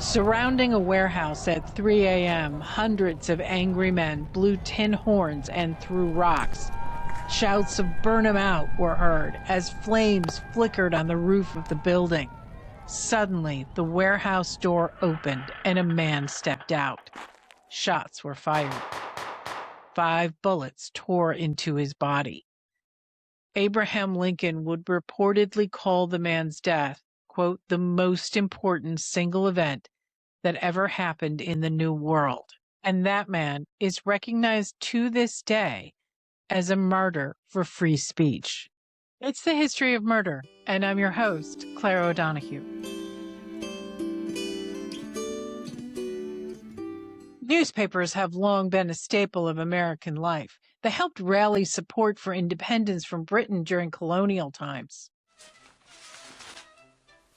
Surrounding a warehouse at 3 a.m., hundreds of angry men blew tin horns and threw rocks. Shouts of "burn 'em out" were heard as flames flickered on the roof of the building. Suddenly, the warehouse door opened and a man stepped out. Shots were fired. 5 bullets tore into his body. Abraham Lincoln would reportedly call the man's death, quote, "the most important single event that ever happened in the New World." And that man is recognized to this day as a martyr for free speech. It's the history of murder, and I'm your host, Clare O'Donoghue. Newspapers have long been a staple of American life. They helped rally support for independence from Britain during colonial times.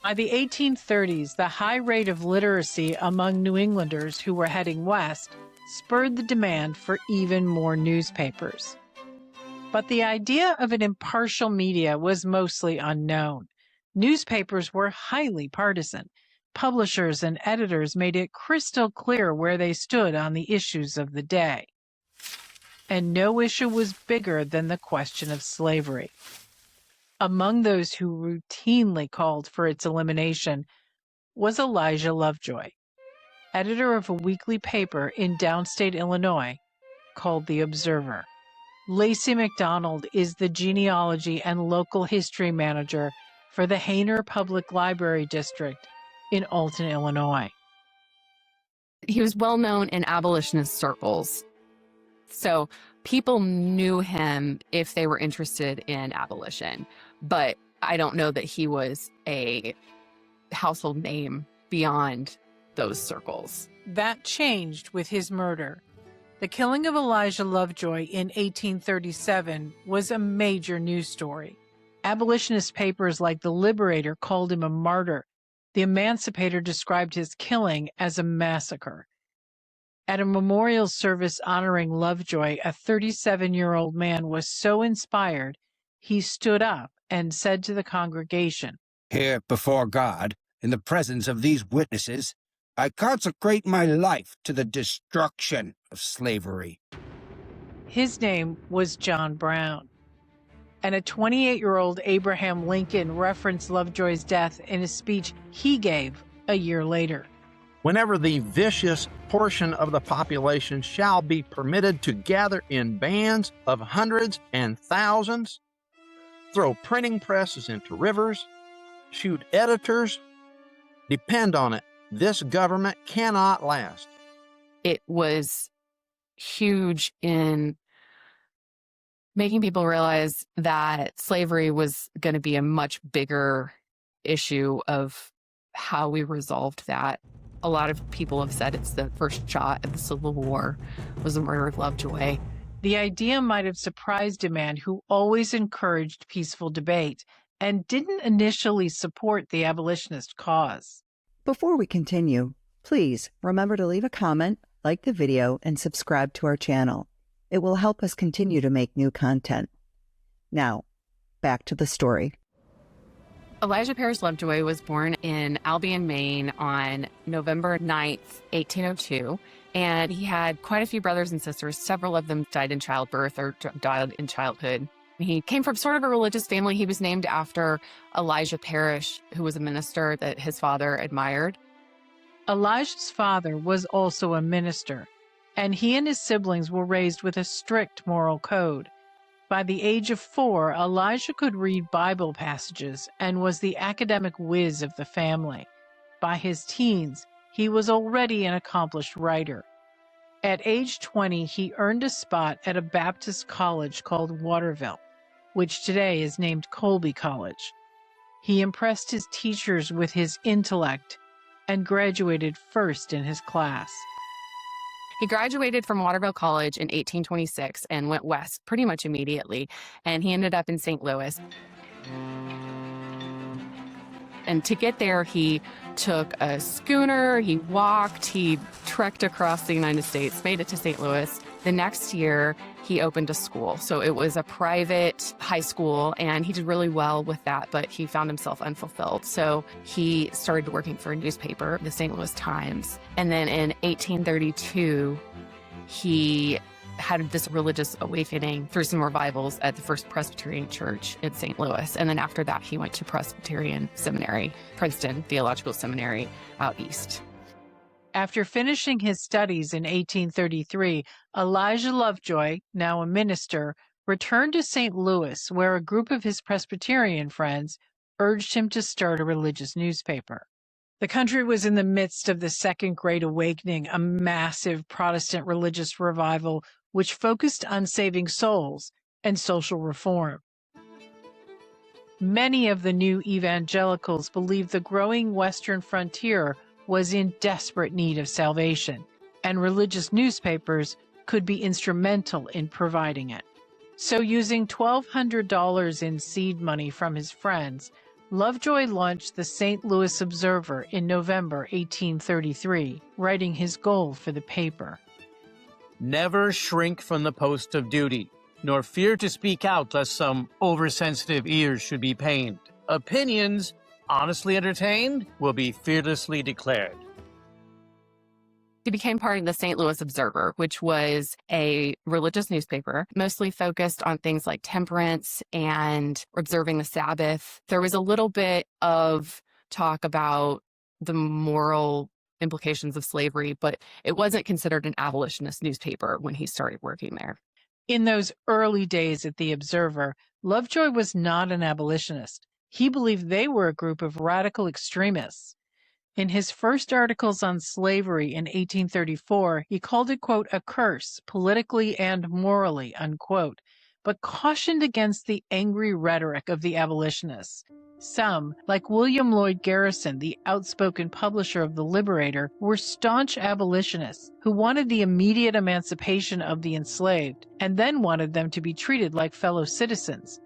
By the 1830s, the high rate of literacy among New Englanders who were heading west spurred the demand for even more newspapers. But the idea of an impartial media was mostly unknown. Newspapers were highly partisan. Publishers and editors made it crystal clear where they stood on the issues of the day. And no issue was bigger than the question of slavery. Among those who routinely called for its elimination was Elijah Lovejoy, editor of a weekly paper in downstate Illinois called The Observer. Lacey McDonald is the genealogy and local history manager for the Hainer Public Library District in Alton, Illinois. He was well known in abolitionist circles. So people knew him if they were interested in abolition. But I don't know that he was a household name beyond those circles. That changed with his murder. The killing of Elijah Lovejoy in 1837 was a major news story. Abolitionist papers like The Liberator called him a martyr. The Emancipator described his killing as a massacre. At a memorial service honoring Lovejoy, a 37-year-old man was so inspired, he stood up and said to the congregation, "Here before God, in the presence of these witnesses, I consecrate my life to the destruction of slavery." His name was John Brown. And a 28-year-old Abraham Lincoln referenced Lovejoy's death in a speech he gave a year later. "Whenever the vicious portion of the population shall be permitted to gather in bands of hundreds and thousands, throw printing presses into rivers, shoot editors, depend on it, this government cannot last." It was huge in making people realize that slavery was going to be a much bigger issue of how we resolved that. A lot of people have said it's the first shot at the Civil War was the murder of Lovejoy. The idea might have surprised a man who always encouraged peaceful debate and didn't initially support the abolitionist cause. Before we continue, please remember to leave a comment, like the video, and subscribe to our channel. It will help us continue to make new content. Now, back to the story. Elijah Parrish Lovejoy was born in Albion, Maine on November 9th, 1802, and he had quite a few brothers and sisters. Several of them died in childbirth or died in childhood. He came from sort of a religious family. He was named after Elijah Parrish, who was a minister that his father admired. Elijah's father was also a minister, and he and his siblings were raised with a strict moral code. By the age of 4, Elijah could read Bible passages and was the academic whiz of the family. By his teens, he was already an accomplished writer. At age 20, he earned a spot at a Baptist college called Waterville, which today is named Colby College. He impressed his teachers with his intellect and graduated first in his class. He graduated from Waterville College in 1826 and went west pretty much immediately, and he ended up in St. Louis. And to get there, he took a schooner, he walked, he trekked across the United States, made it to St. Louis. The next year, he opened a school. So it was a private high school, and he did really well with that, but he found himself unfulfilled. So he started working for a newspaper, the St. Louis Times. And then in 1832, he had this religious awakening through some revivals at the First Presbyterian Church in St. Louis. And then after that, he went to Presbyterian Seminary, Princeton Theological Seminary out east. After finishing his studies in 1833, Elijah Lovejoy, now a minister, returned to St. Louis, where a group of his Presbyterian friends urged him to start a religious newspaper. The country was in the midst of the Second Great Awakening, a massive Protestant religious revival which focused on saving souls and social reform. Many of the new evangelicals believed the growing Western frontier was in desperate need of salvation, and religious newspapers could be instrumental in providing it. So, using $1,200 in seed money from his friends, Lovejoy launched the St. Louis Observer in November 1833, writing his goal for the paper. Never shrink from the post of duty, nor fear to speak out lest some oversensitive ears should be pained. Opinions, honestly entertained, will be fearlessly declared. He became part of the St. Louis Observer, which was a religious newspaper, mostly focused on things like temperance and observing the Sabbath. There was a little bit of talk about the moral implications of slavery, but it wasn't considered an abolitionist newspaper when he started working there. In those early days at the Observer, Lovejoy was not an abolitionist. He believed they were a group of radical extremists. In his first articles on slavery in 1834, he called it, quote, a curse, politically and morally, unquote, but cautioned against the angry rhetoric of the abolitionists. Some, like William Lloyd Garrison, the outspoken publisher of The Liberator, were staunch abolitionists who wanted the immediate emancipation of the enslaved and then wanted them to be treated like fellow citizens.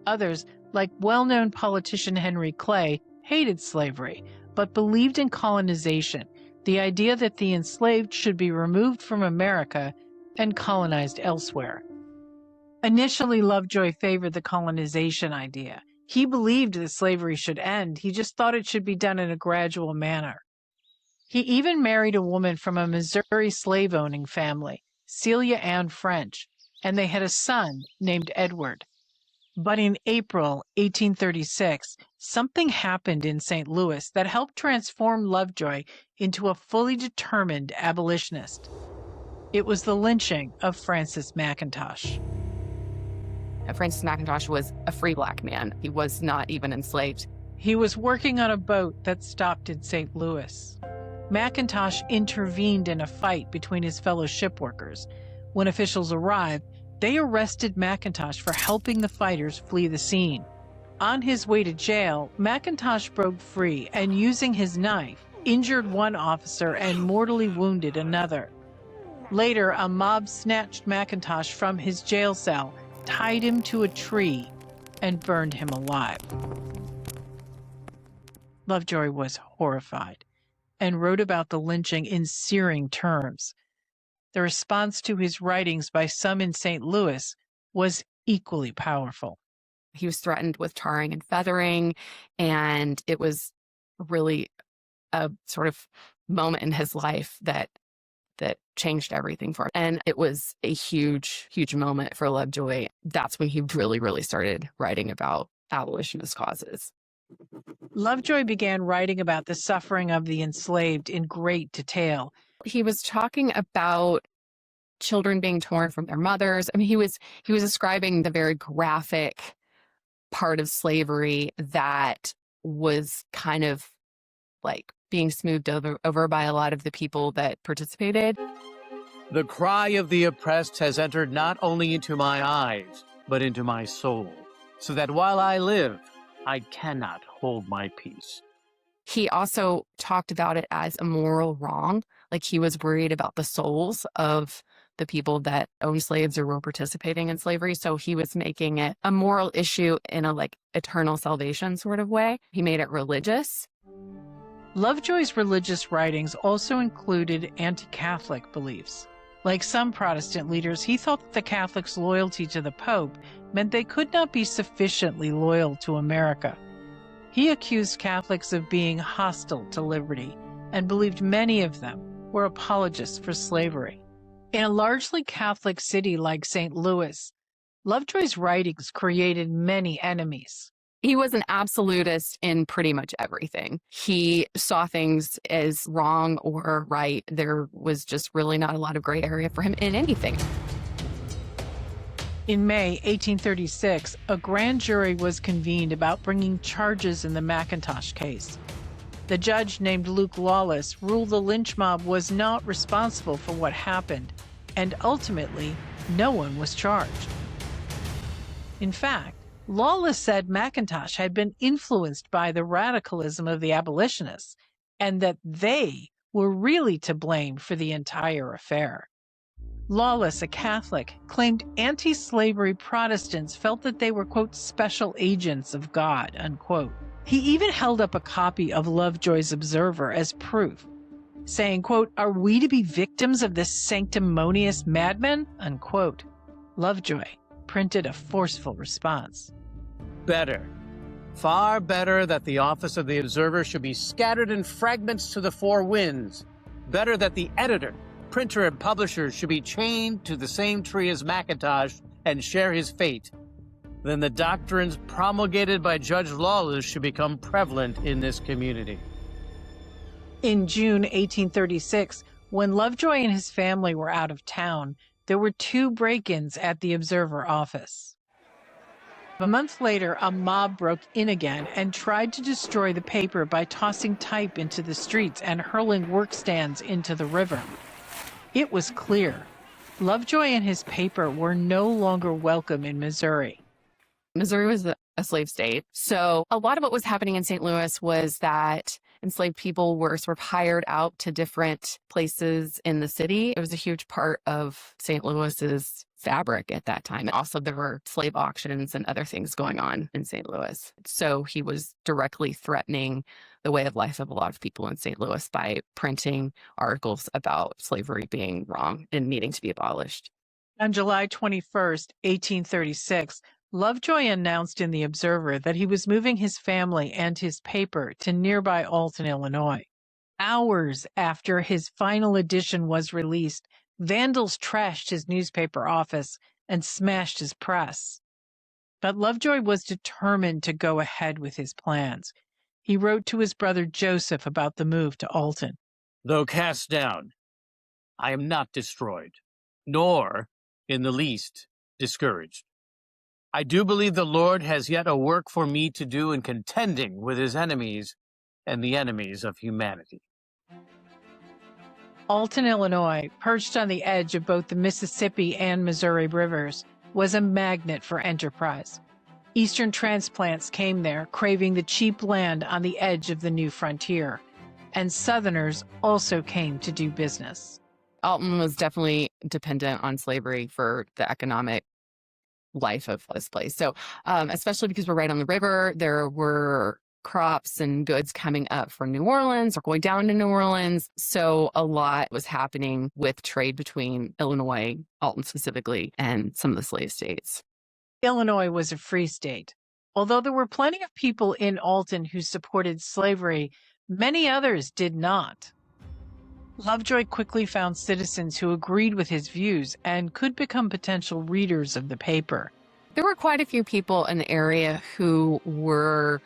Others, like well-known politician Henry Clay, hated slavery, but believed in colonization, the idea that the enslaved should be removed from America and colonized elsewhere. Initially, Lovejoy favored the colonization idea. He believed that slavery should end. He just thought it should be done in a gradual manner. He even married a woman from a Missouri slave-owning family, Celia Ann French, and they had a son named Edward. But in April 1836, something happened in St. Louis that helped transform Lovejoy into a fully determined abolitionist. It was the lynching of Francis McIntosh. Francis McIntosh was a free black man. He was not even enslaved. He was working on a boat that stopped in St. Louis. McIntosh intervened in a fight between his fellow shipworkers. When officials arrived, they arrested McIntosh for helping the fighters flee the scene. On his way to jail, McIntosh broke free and, using his knife, injured one officer and mortally wounded another. Later, a mob snatched McIntosh from his jail cell, tied him to a tree, and burned him alive. Lovejoy was horrified and wrote about the lynching in searing terms. The response to his writings by some in St. Louis was equally powerful. He was threatened with tarring and feathering, and it was really a sort of moment in his life that changed everything for him. And it was a huge, huge moment for Lovejoy. That's when he really, really started writing about abolitionist causes. Lovejoy began writing about the suffering of the enslaved in great detail. He was talking about children being torn from their mothers. I mean, he was describing the very graphic part of slavery that was kind of like being smoothed over by a lot of the people that participated. The cry of the oppressed has entered not only into my eyes, but into my soul, so that while I live, I cannot hold my peace. He also talked about it as a moral wrong. Like, he was worried about the souls of the people that owned slaves or were participating in slavery. So he was making it a moral issue in a like eternal salvation sort of way. He made it religious. Lovejoy's religious writings also included anti-Catholic beliefs. Like some Protestant leaders, he thought that the Catholics' loyalty to the Pope meant they could not be sufficiently loyal to America. He accused Catholics of being hostile to liberty and believed many of them were apologists for slavery. In a largely Catholic city like St. Louis, Lovejoy's writings created many enemies. He was an absolutist in pretty much everything. He saw things as wrong or right. There was just really not a lot of gray area for him in anything. In May 1836, a grand jury was convened about bringing charges in the McIntosh case. The judge, named Luke Lawless, ruled the lynch mob was not responsible for what happened, and ultimately, no one was charged. In fact, Lawless said McIntosh had been influenced by the radicalism of the abolitionists, and that they were really to blame for the entire affair. Lawless, a Catholic, claimed anti-slavery Protestants felt that they were, quote, special agents of God, unquote. He even held up a copy of Lovejoy's Observer as proof, saying, quote, "Are we to be victims of this sanctimonious madman?" unquote. Lovejoy printed a forceful response. Better, far better that the office of the Observer should be scattered in fragments to the four winds. Better that the editor, printer, and publisher should be chained to the same tree as McIntosh and share his fate, than the doctrines promulgated by Judge Lawless should become prevalent in this community. In June 1836, when Lovejoy and his family were out of town, there were 2 break-ins at the Observer office. A month later, a mob broke in again and tried to destroy the paper by tossing type into the streets and hurling workstands into the river. It was clear Lovejoy and his paper were no longer welcome in Missouri. Missouri was a slave state. So a lot of what was happening in St. Louis was that enslaved people were sort of hired out to different places in the city. It was a huge part of St. Louis's fabric at that time. Also, there were slave auctions and other things going on in St. Louis. So he was directly threatening the way of life of a lot of people in St. Louis by printing articles about slavery being wrong and needing to be abolished. On July 21st, 1836, Lovejoy announced in the Observer that he was moving his family and his paper to nearby Alton, Illinois. Hours after his final edition was released, vandals trashed his newspaper office and smashed his press. But Lovejoy was determined to go ahead with his plans. He wrote to his brother Joseph about the move to Alton. Though cast down, I am not destroyed, nor, in the least, discouraged. I do believe the Lord has yet a work for me to do in contending with his enemies and the enemies of humanity. Alton, Illinois, perched on the edge of both the Mississippi and Missouri rivers, was a magnet for enterprise. Eastern transplants came there, craving the cheap land on the edge of the new frontier, and Southerners also came to do business. Alton was definitely dependent on slavery for the economic life of this place. So especially because we're right on the river, there were crops and goods coming up from New Orleans or going down to New Orleans. So a lot was happening with trade between Illinois, Alton specifically, and some of the slave states. Illinois was a free state. Although there were plenty of people in Alton who supported slavery, many others did not. Lovejoy quickly found citizens who agreed with his views and could become potential readers of the paper. There were quite a few people in the area who were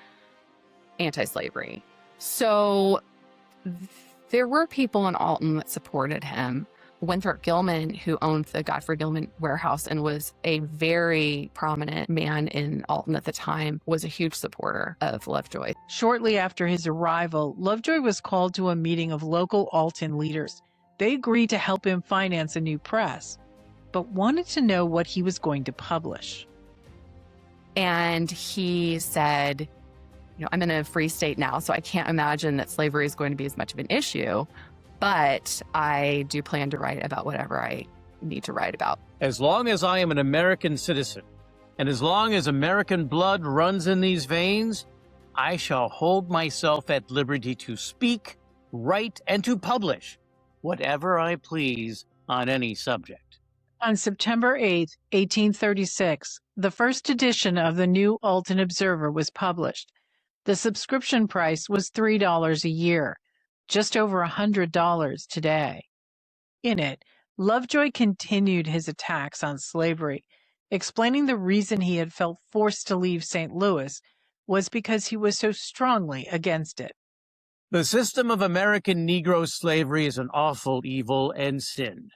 anti-slavery. So there were people in Alton that supported him. Winthrop Gilman, who owned the Godfrey Gilman warehouse and was a very prominent man in Alton at the time, was a huge supporter of Lovejoy. Shortly after his arrival, Lovejoy was called to a meeting of local Alton leaders. They agreed to help him finance a new press, but wanted to know what he was going to publish. And he said, I'm in a free state now, so I can't imagine that slavery is going to be as much of an issue. But I do plan to write about whatever I need to write about. As long as I am an American citizen, and as long as American blood runs in these veins, I shall hold myself at liberty to speak, write, and to publish whatever I please on any subject. On September 8, 1836, the first edition of the New Alton Observer was published. The subscription price was $3 a year, just over $100 today. In it, Lovejoy continued his attacks on slavery, explaining the reason he had felt forced to leave St. Louis was because he was so strongly against it. The system of American Negro slavery is an awful evil and sin,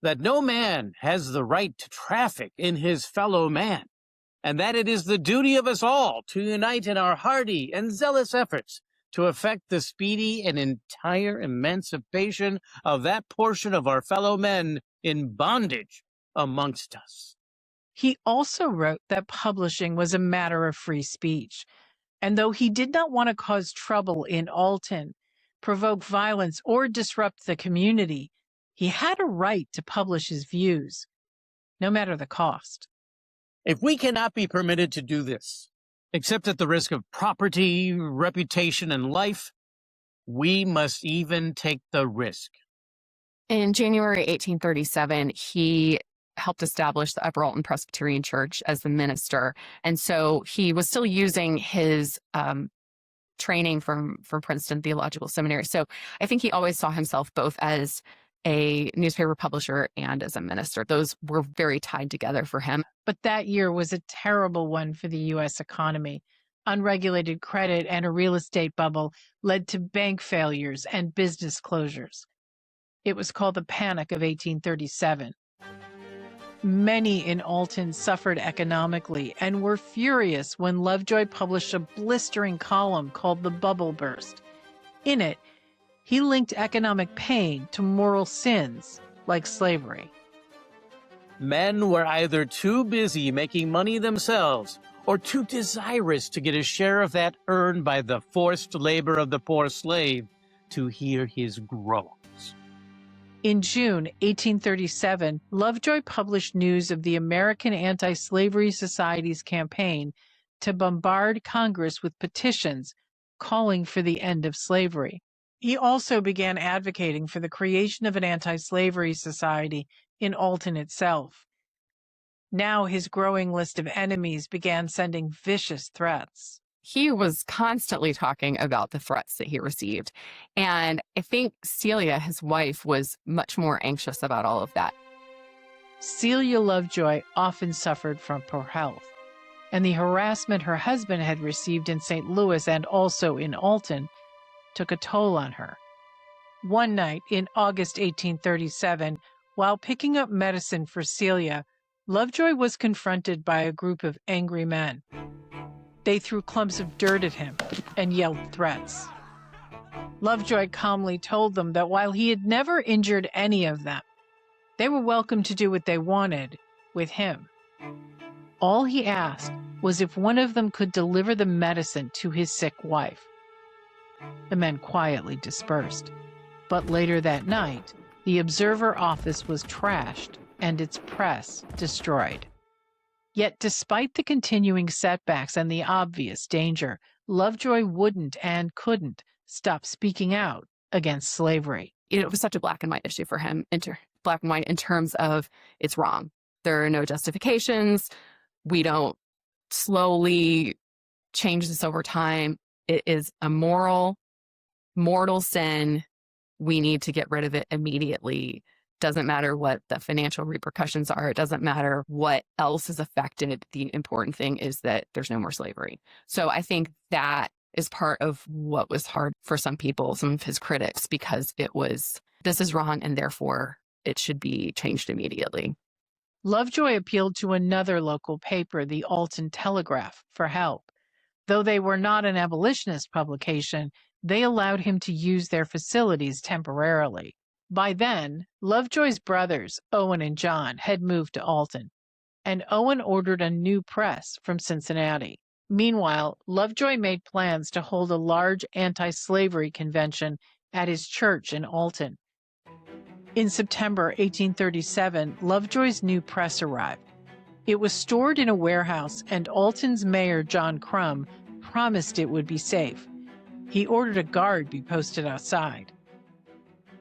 that no man has the right to traffic in his fellow man, and that it is the duty of us all to unite in our hearty and zealous efforts to effect the speedy and entire emancipation of that portion of our fellow men in bondage amongst us. He also wrote that publishing was a matter of free speech, and though he did not want to cause trouble in Alton, provoke violence, or disrupt the community, he had a right to publish his views, no matter the cost. If we cannot be permitted to do this, except at the risk of property, reputation, and life, we must even take the risk. In January 1837, he helped establish the Upper Alton Presbyterian Church as the minister. And so he was still using his training from Princeton Theological Seminary. So I think he always saw himself both as a newspaper publisher and as a minister. Those were very tied together for him. But that year was a terrible one for the U.S. economy. Unregulated credit and a real estate bubble led to bank failures and business closures. It was called the Panic of 1837. Many in Alton suffered economically and were furious when Lovejoy published a blistering column called The Bubble Burst. In it, he linked economic pain to moral sins like slavery. Men were either too busy making money themselves or too desirous to get a share of that earned by the forced labor of the poor slave to hear his groans. In June 1837, Lovejoy published news of the American Anti-Slavery Society's campaign to bombard Congress with petitions calling for the end of slavery. He also began advocating for the creation of an anti-slavery society in Alton itself. Now his growing list of enemies began sending vicious threats. He was constantly talking about the threats that he received. And I think Celia, his wife, was much more anxious about all of that. Celia Lovejoy often suffered from poor health, and the harassment her husband had received in St. Louis and also in Alton took a toll on her. One night in August 1837, while picking up medicine for Celia, Lovejoy was confronted by a group of angry men. They threw clumps of dirt at him and yelled threats. Lovejoy calmly told them that while he had never injured any of them, they were welcome to do what they wanted with him. All he asked was if one of them could deliver the medicine to his sick wife. The men quietly dispersed, but later that night, the Observer office was trashed and its press destroyed. Yet despite the continuing setbacks and the obvious danger, Lovejoy wouldn't and couldn't stop speaking out against slavery. It was such a black and white issue for him, black and white in terms of it's wrong. There are no justifications. We don't slowly change this over time. It is a mortal sin. We need to get rid of it immediately. Doesn't matter what the financial repercussions are. It doesn't matter what else is affected. The important thing is that there's no more slavery. So I think that is part of what was hard for some people, some of his critics, because it was, this is wrong and therefore it should be changed immediately. Lovejoy appealed to another local paper, the Alton Telegraph, for help. Though they were not an abolitionist publication, they allowed him to use their facilities temporarily. By then, Lovejoy's brothers, Owen and John, had moved to Alton, and Owen ordered a new press from Cincinnati. Meanwhile, Lovejoy made plans to hold a large anti-slavery convention at his church in Alton. In September 1837, Lovejoy's new press arrived. It was stored in a warehouse, and Alton's mayor, John Crum, promised it would be safe. He ordered a guard be posted outside.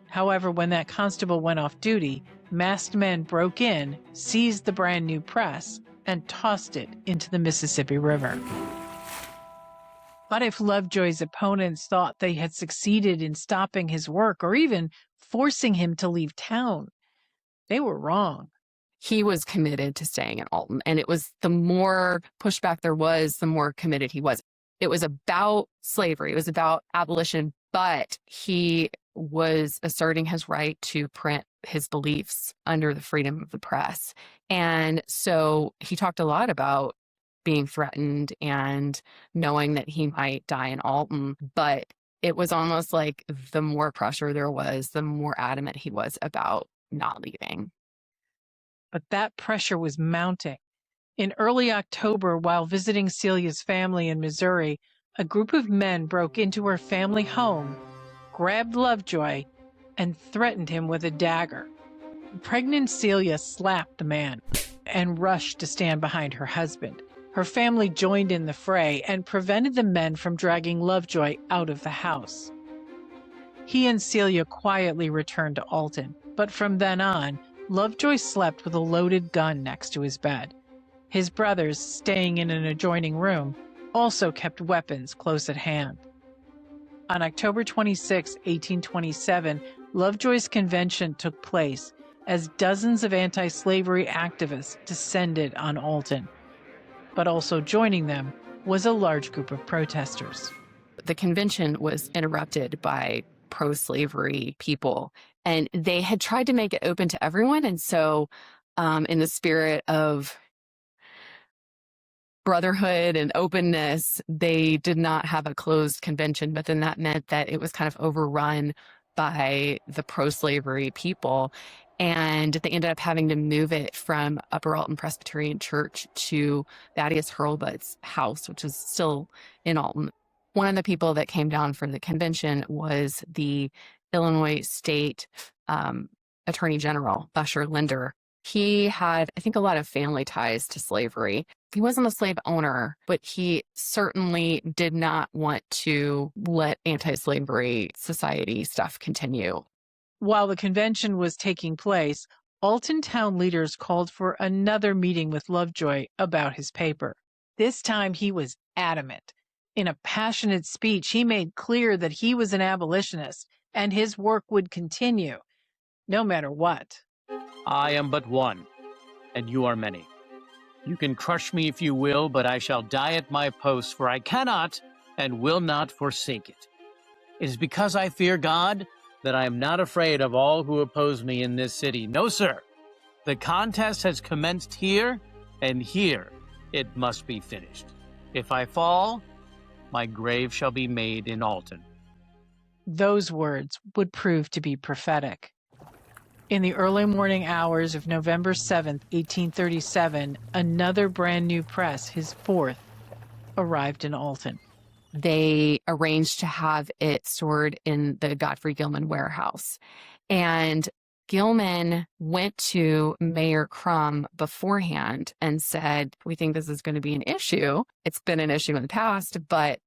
However, when that constable went off duty, masked men broke in, seized the brand new press, and tossed it into the Mississippi River. But if Lovejoy's opponents thought they had succeeded in stopping his work or even forcing him to leave town, they were wrong. He was committed to staying in Alton, and it was the more pushback there was, the more committed he was. It was about slavery. It was about abolition, but he was asserting his right to print his beliefs under the freedom of the press. And so he talked a lot about being threatened and knowing that he might die in Alton, but it was almost like the more pressure there was, the more adamant he was about not leaving. But that pressure was mounting. In early October, while visiting Celia's family in Missouri, a group of men broke into her family home, grabbed Lovejoy, and threatened him with a dagger. Pregnant Celia slapped the man and rushed to stand behind her husband. Her family joined in the fray and prevented the men from dragging Lovejoy out of the house. He and Celia quietly returned to Alton, but from then on, Lovejoy slept with a loaded gun next to his bed. His brothers, staying in an adjoining room, also kept weapons close at hand. On October 26, 1827, Lovejoy's convention took place as dozens of anti-slavery activists descended on Alton. But also joining them was a large group of protesters. The convention was interrupted by pro-slavery people, and they had tried to make it open to everyone. And so in the spirit of brotherhood and openness, they did not have a closed convention, but then that meant that it was kind of overrun by the pro-slavery people. And they ended up having to move it from Upper Alton Presbyterian Church to Thaddeus Hurlbut's house, which is still in Alton. One of the people that came down for the convention was the Illinois State Attorney General, Usher Linder. He had, I think, a lot of family ties to slavery. He wasn't a slave owner, but he certainly did not want to let anti-slavery society stuff continue. While the convention was taking place, Alton town leaders called for another meeting with Lovejoy about his paper. This time he was adamant. In a passionate speech, he made clear that he was an abolitionist and his work would continue, no matter what. I am but one, and you are many. You can crush me if you will, but I shall die at my post, for I cannot and will not forsake it. It is because I fear God that I am not afraid of all who oppose me in this city. No, sir. The contest has commenced here, and here it must be finished. If I fall, my grave shall be made in Alton. Those words would prove to be prophetic. In the early morning hours of November 7th, 1837, another brand new press, his fourth, arrived in Alton. They arranged to have it stored in the Godfrey Gilman warehouse. And Gilman went to Mayor Crum beforehand and said, we think this is going to be an issue. It's been an issue in the past, but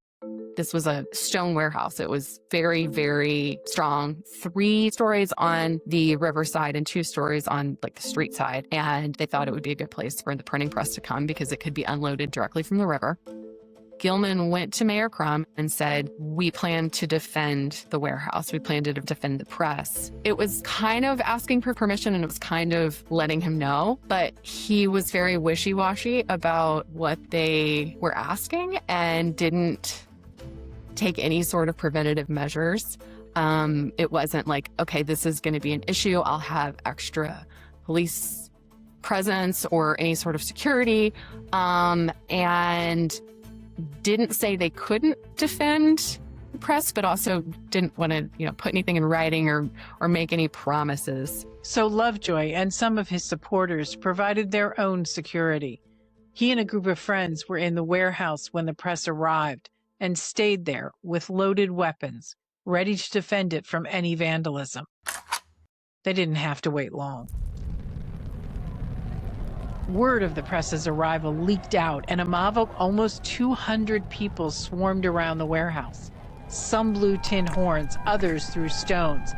this was a stone warehouse. It was very, very strong. 3 stories on the riverside and 2 stories on like the street side. And they thought it would be a good place for the printing press to come because it could be unloaded directly from the river. Gilman went to Mayor Crum and said, we plan to defend the warehouse. We plan to defend the press. It was kind of asking for permission and it was kind of letting him know, but he was very wishy-washy about what they were asking and didn't take any sort of preventative measures. It wasn't like, okay, this is going to be an issue. I'll have extra police presence or any sort of security. And didn't say they couldn't defend the press, but also didn't want to, put anything in writing or make any promises. So Lovejoy and some of his supporters provided their own security. He and a group of friends were in the warehouse when the press arrived and stayed there with loaded weapons, ready to defend it from any vandalism. They didn't have to wait long. Word of the press's arrival leaked out, and a mob of almost 200 people swarmed around the warehouse. Some blew tin horns, others threw stones.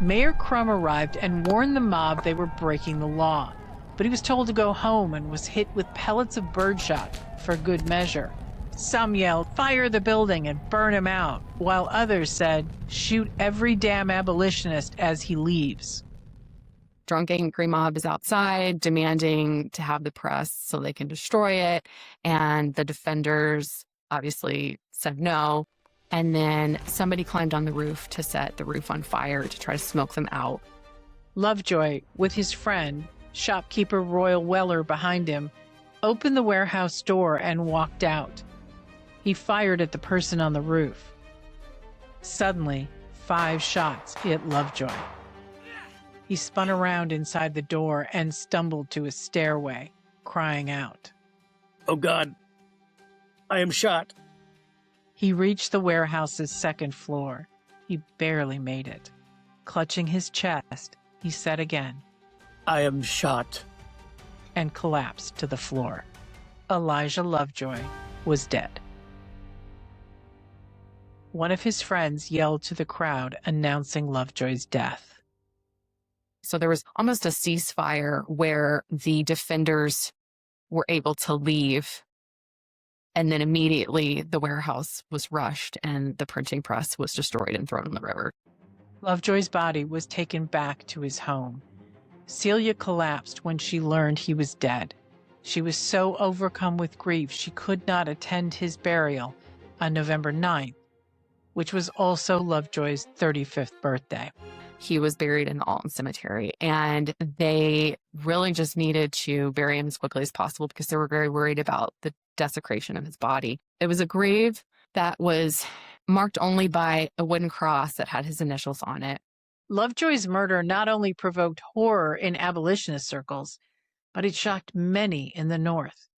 Mayor Crum arrived and warned the mob they were breaking the law, but he was told to go home and was hit with pellets of birdshot for good measure. Some yelled, "Fire the building and burn him out," while others said, "Shoot every damn abolitionist as he leaves." Drunk, angry mob is outside demanding to have the press so they can destroy it. And the defenders obviously said no. And then somebody climbed on the roof to set the roof on fire to try to smoke them out. Lovejoy, with his friend, shopkeeper Royal Weller behind him, opened the warehouse door and walked out. He fired at the person on the roof. Suddenly, 5 shots hit Lovejoy. He spun around inside the door and stumbled to a stairway, crying out. "Oh God, I am shot." He reached the warehouse's 2nd floor. He barely made it. Clutching his chest, he said again, "I am shot," and collapsed to the floor. Elijah Lovejoy was dead. One of his friends yelled to the crowd, announcing Lovejoy's death. So there was almost a ceasefire where the defenders were able to leave. And then immediately the warehouse was rushed and the printing press was destroyed and thrown in the river. Lovejoy's body was taken back to his home. Celia collapsed when she learned he was dead. She was so overcome with grief she could not attend his burial on November 9th, which was also Lovejoy's 35th birthday. He was buried in the Alton Cemetery, and they really just needed to bury him as quickly as possible because they were very worried about the desecration of his body. It was a grave that was marked only by a wooden cross that had his initials on it. Lovejoy's murder not only provoked horror in abolitionist circles, but it shocked many in the North.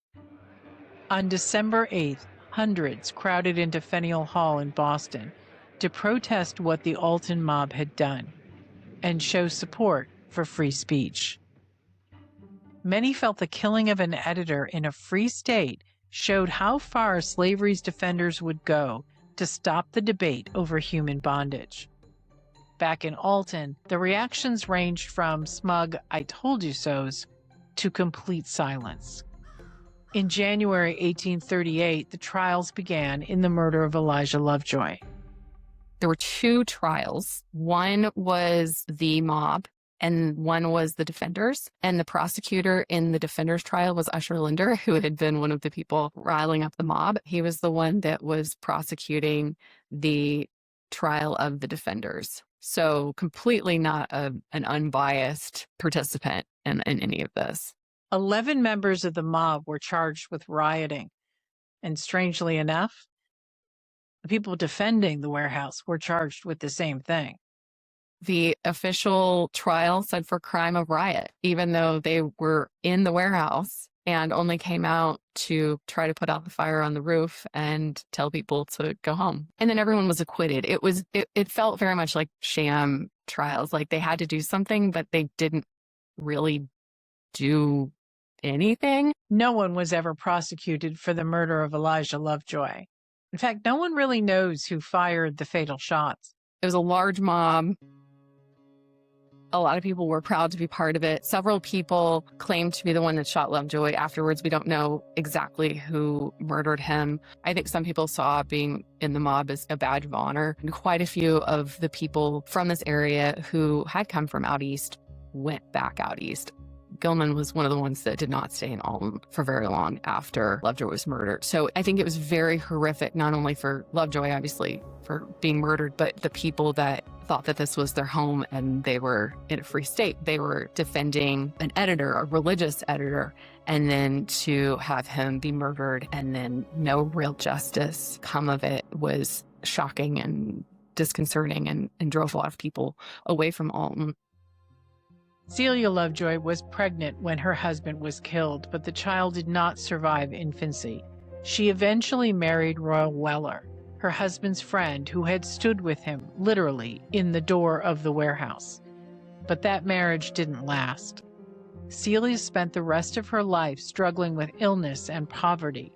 On December 8th, hundreds crowded into Faneuil Hall in Boston to protest what the Alton mob had done and show support for free speech. Many felt the killing of an editor in a free state showed how far slavery's defenders would go to stop the debate over human bondage. Back in Alton, the reactions ranged from smug "I told you so's" to complete silence. In January 1838, the trials began in the murder of Elijah Lovejoy. There were 2 trials. One was the mob and one was the defenders. And the prosecutor in the defenders trial was Usher Linder, who had been one of the people riling up the mob. He was the one that was prosecuting the trial of the defenders. So completely not an unbiased participant in any of this. 11 members of the mob were charged with rioting. And strangely enough, the people defending the warehouse were charged with the same thing. The official trial said for crime of riot, even though they were in the warehouse and only came out to try to put out the fire on the roof and tell people to go home. And then everyone was acquitted. It felt very much like sham trials, like they had to do something, but they didn't really do anything. No one was ever prosecuted for the murder of Elijah Lovejoy. In fact, no one really knows who fired the fatal shots. It was a large mob. A lot of people were proud to be part of it. Several people claimed to be the one that shot Lovejoy. Afterwards, we don't know exactly who murdered him. I think some people saw being in the mob as a badge of honor. And quite a few of the people from this area who had come from out east went back out east. Gilman was one of the ones that did not stay in Alton for very long after Lovejoy was murdered. So I think it was very horrific, not only for Lovejoy, obviously, for being murdered, but the people that thought that this was their home and they were in a free state. They were defending an editor, a religious editor, and then to have him be murdered and then no real justice come of it was shocking and disconcerting and drove a lot of people away from Alton. Celia Lovejoy was pregnant when her husband was killed, but the child did not survive infancy. She eventually married Royal Weller, her husband's friend who had stood with him, literally, in the door of the warehouse. but that marriage didn't last. Celia spent the rest of her life struggling with illness and poverty.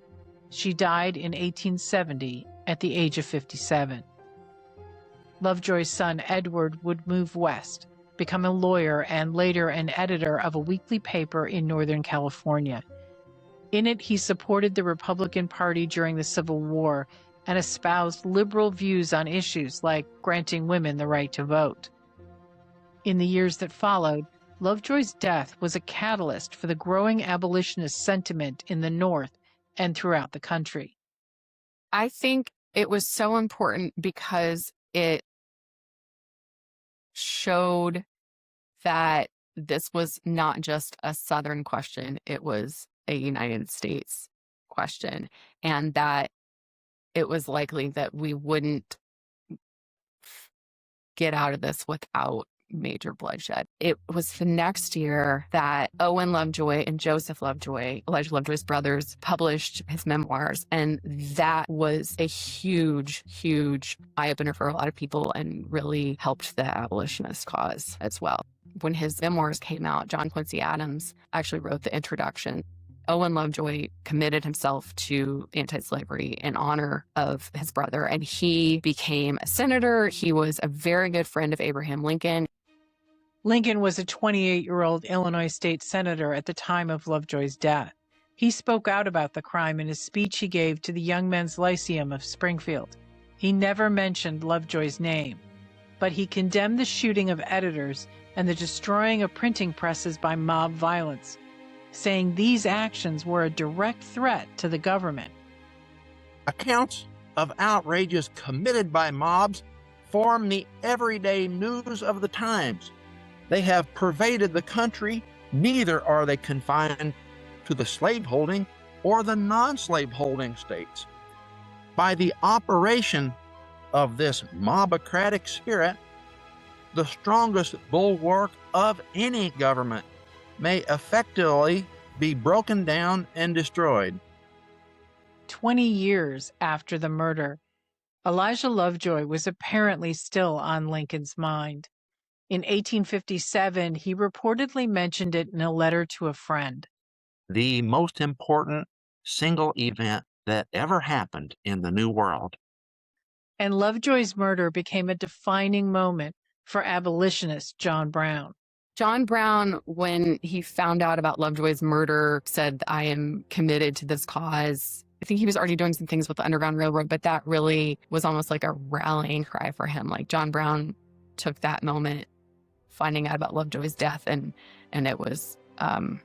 She died in 1870 at the age of 57. Lovejoy's son Edward would move west, become a lawyer and later an editor of a weekly paper in Northern California. In it, he supported the Republican Party during the Civil War and espoused liberal views on issues like granting women the right to vote. In the years that followed, Lovejoy's death was a catalyst for the growing abolitionist sentiment in the North and throughout the country. I think it was so important because it showed that this was not just a Southern question, it was a United States question, and that it was likely that we wouldn't get out of this without major bloodshed. It was the next year that Owen Lovejoy and Joseph Lovejoy, Elijah Lovejoy's brothers, published his memoirs. And that was a huge, huge eye-opener for a lot of people and really helped the abolitionist cause as well. When his memoirs came out, John Quincy Adams actually wrote the introduction. Owen Lovejoy committed himself to anti-slavery in honor of his brother, and he became a senator. He was a very good friend of Abraham Lincoln. Lincoln was a 28-year-old Illinois state senator at the time of Lovejoy's death. He spoke out about the crime in a speech he gave to the Young Men's Lyceum of Springfield. He never mentioned Lovejoy's name, but he condemned the shooting of editors and the destroying of printing presses by mob violence, saying these actions were a direct threat to the government. Accounts of outrages committed by mobs form the everyday news of the times. They have pervaded the country. Neither are they confined to the slaveholding or the non-slaveholding states. By the operation of this mobocratic spirit, the strongest bulwark of any government may effectively be broken down and destroyed. 20 years after the murder, Elijah Lovejoy was apparently still on Lincoln's mind. In 1857, he reportedly mentioned it in a letter to a friend. The most important single event that ever happened in the New World. And Lovejoy's murder became a defining moment for abolitionist John Brown. John Brown, when he found out about Lovejoy's murder, said, "I am committed to this cause." I think he was already doing some things with the Underground Railroad, but that really was almost like a rallying cry for him. Like John Brown took that moment, finding out about Lovejoy's death, and it was an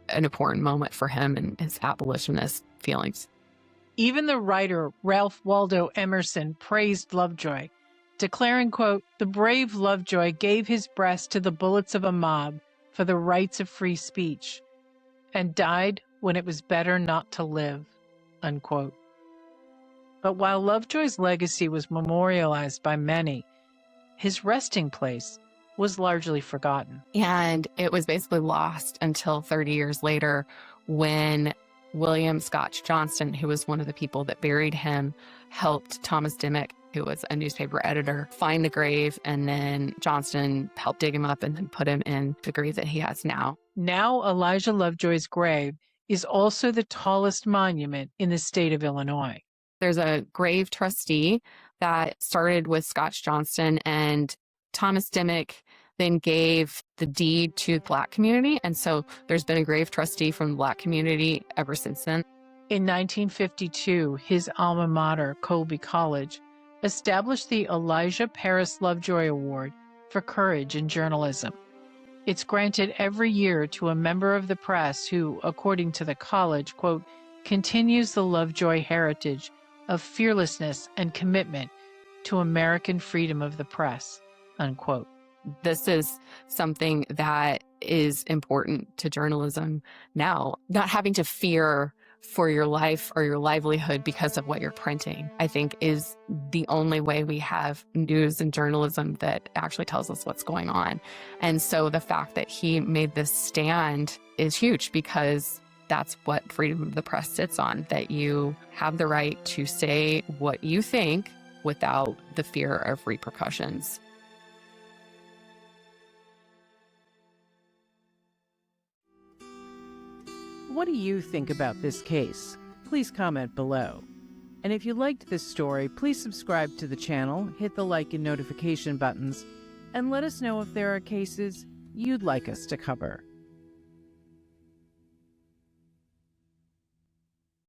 important moment for him and his abolitionist feelings. Even the writer Ralph Waldo Emerson praised Lovejoy, declaring, quote, "The brave Lovejoy gave his breast to the bullets of a mob for the rights of free speech and died when it was better not to live," unquote. But while Lovejoy's legacy was memorialized by many, his resting place was largely forgotten. And it was basically lost until 30 years later when William Scotch Johnston, who was one of the people that buried him, helped Thomas Dimmock, who was a newspaper editor, find the grave, and then Johnston helped dig him up and then put him in the grave that he has now. Now Elijah Lovejoy's grave is also the tallest monument in the state of Illinois. There's a grave trustee that started with Scotch Johnston, and Thomas Dimmock then gave the deed to the Black community. And so there's been a grave trustee from the Black community ever since then. In 1952, his alma mater, Colby College, established the Elijah Paris Lovejoy Award for Courage in Journalism. It's granted every year to a member of the press who, according to the college, quote, continues the Lovejoy heritage of fearlessness and commitment to American freedom of the press, unquote. This is something that is important to journalism now, not having to fear for your life or your livelihood because of what you're printing, I think is the only way we have news and journalism that actually tells us what's going on. And so the fact that he made this stand is huge because that's what freedom of the press sits on, that you have the right to say what you think without the fear of repercussions. What do you think about this case? Please comment below. And if you liked this story, please subscribe to the channel, hit the like and notification buttons, and let us know if there are cases you'd like us to cover.